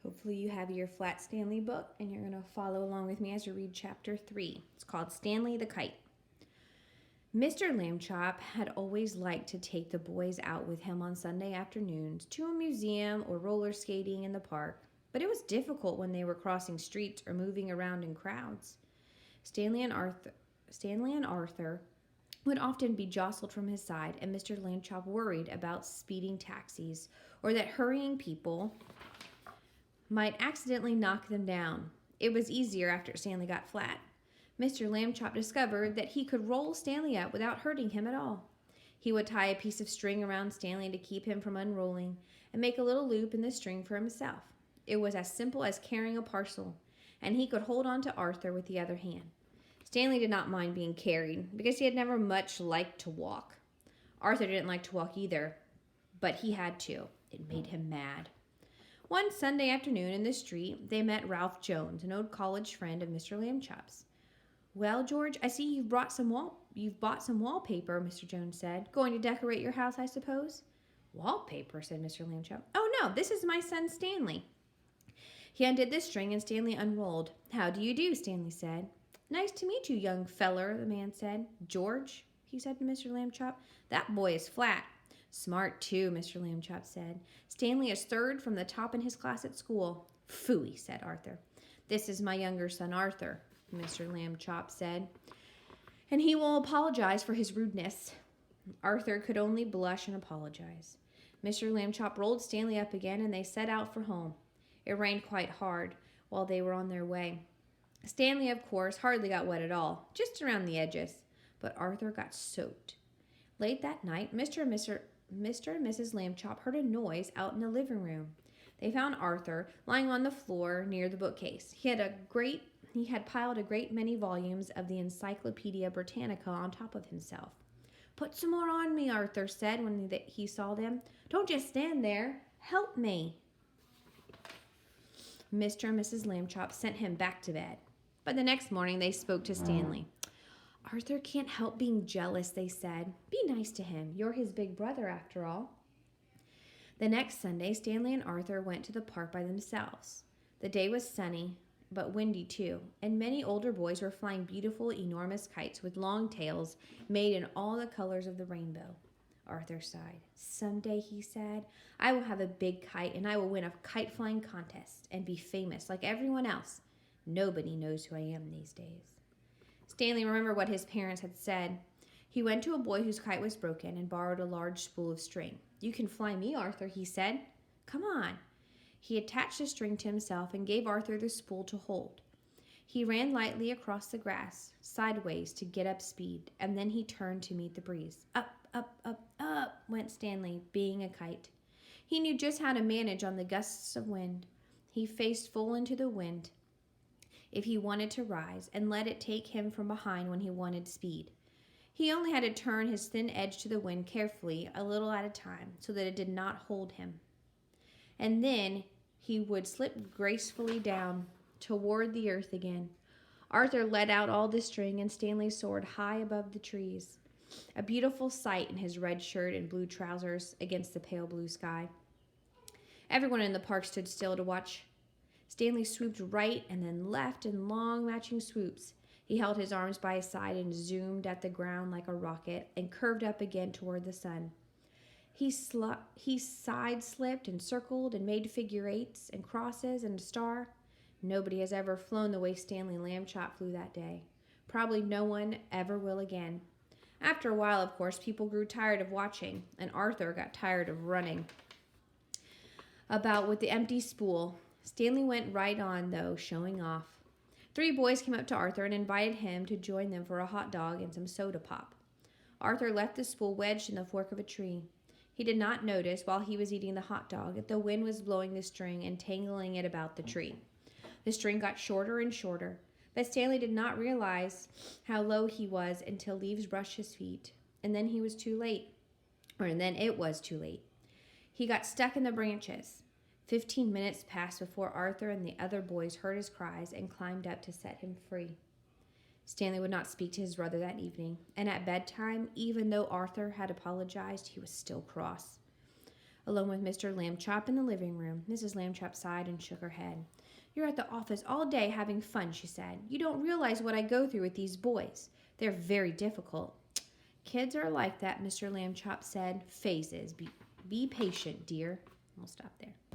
Hopefully you have your Flat Stanley book and you're going to follow along with me as we read chapter 3. It's called Stanley the Kite. Mr. Lambchop had always liked to take the boys out with him on Sunday afternoons to a museum or roller skating in the park, but it was difficult when they were crossing streets or moving around in crowds. Stanley and Arthur would often be jostled from his side, and Mr. Lambchop worried about speeding taxis or that hurrying people might accidentally knock them down. It was easier after Stanley got flat. Mr. Lambchop discovered that he could roll Stanley up without hurting him at all. He would tie a piece of string around Stanley to keep him from unrolling and make a little loop in the string for himself. It was as simple as carrying a parcel, and he could hold on to Arthur with the other hand. Stanley did not mind being carried because he had never much liked to walk. Arthur didn't like to walk either, but he had to. It made him mad. One Sunday afternoon in the street, they met Ralph Jones, an old college friend of Mr. Lambchop's. "Well, George, I see you've bought some wallpaper," Mr. Jones said. "Going to decorate your house, I suppose?" "Wallpaper," said Mr. Lambchop. "Oh, no, this is my son Stanley." He undid the string and Stanley unrolled. "How do you do?" Stanley said. "Nice to meet you, young feller," the man said. "George," he said to Mr. Lambchop, "that boy is flat." "Smart, too," Mr. Lambchop said. "Stanley is third from the top in his class at school." "Phooey," said Arthur. "This is my younger son, Arthur," Mr. Lambchop said, "and he will apologize for his rudeness." Arthur could only blush and apologize. Mr. Lambchop rolled Stanley up again, and they set out for home. It rained quite hard while they were on their way. Stanley, of course, hardly got wet at all, just around the edges, but Arthur got soaked. Late that night, Mr. and Mrs. Lambchop heard a noise out in the living room. They found Arthur lying on the floor near the bookcase. He had piled a great many volumes of the Encyclopedia Britannica on top of himself. "Put some more on me," Arthur said when he saw them. "Don't just stand there. Help me." Mr. and Mrs. Lambchop sent him back to bed. But the next morning they spoke to Stanley. "Arthur can't help being jealous," they said. "Be nice to him. You're his big brother, after all." The next Sunday, Stanley and Arthur went to the park by themselves. The day was sunny, but windy too, and many older boys were flying beautiful, enormous kites with long tails made in all the colors of the rainbow. Arthur sighed. "Someday," he said, "I will have a big kite, and I will win a kite-flying contest and be famous like everyone else. Nobody knows who I am these days." Stanley remembered what his parents had said. He went to a boy whose kite was broken and borrowed a large spool of string. "You can fly me, Arthur," he said. "Come on." He attached the string to himself and gave Arthur the spool to hold. He ran lightly across the grass, sideways to get up speed, and then he turned to meet the breeze. Up, up, went Stanley, being a kite. He knew just how to manage on the gusts of wind. He faced full into the wind if he wanted to rise, and let it take him from behind when he wanted speed. He only had to turn his thin edge to the wind carefully, a little at a time, so that it did not hold him. And then he would slip gracefully down toward the earth again. Arthur let out all the string, and Stanley soared high above the trees, a beautiful sight in his red shirt and blue trousers against the pale blue sky. Everyone in the park stood still to watch. Stanley swooped right and then left in long matching swoops. He held his arms by his side and zoomed at the ground like a rocket and curved up again toward the sun. He side-slipped and circled and made figure eights and crosses and a star. Nobody has ever flown the way Stanley Lambchop flew that day. Probably no one ever will again. After a while, of course, people grew tired of watching, and Arthur got tired of running about with the empty spool. Stanley went right on, though, showing off. 3 boys came up to Arthur and invited him to join them for a hot dog and some soda pop. Arthur left the spool wedged in the fork of a tree. He did not notice, while he was eating the hot dog, that the wind was blowing the string and tangling it about the tree. The string got shorter and shorter, but Stanley did not realize how low he was until leaves brushed his feet, and then it was too late. He got stuck in the branches. 15 minutes passed before Arthur and the other boys heard his cries and climbed up to set him free. Stanley would not speak to his brother that evening, and at bedtime, even though Arthur had apologized, he was still cross. alone with Mr. Lambchop in the living room. Mrs. Lambchop sighed and shook her head. "You're at the office all day having fun," she said. "You don't realize what I go through with these boys. They're very difficult." "Kids are like that," Mr. Lambchop said. "Phases. Be patient, dear." We'll stop there.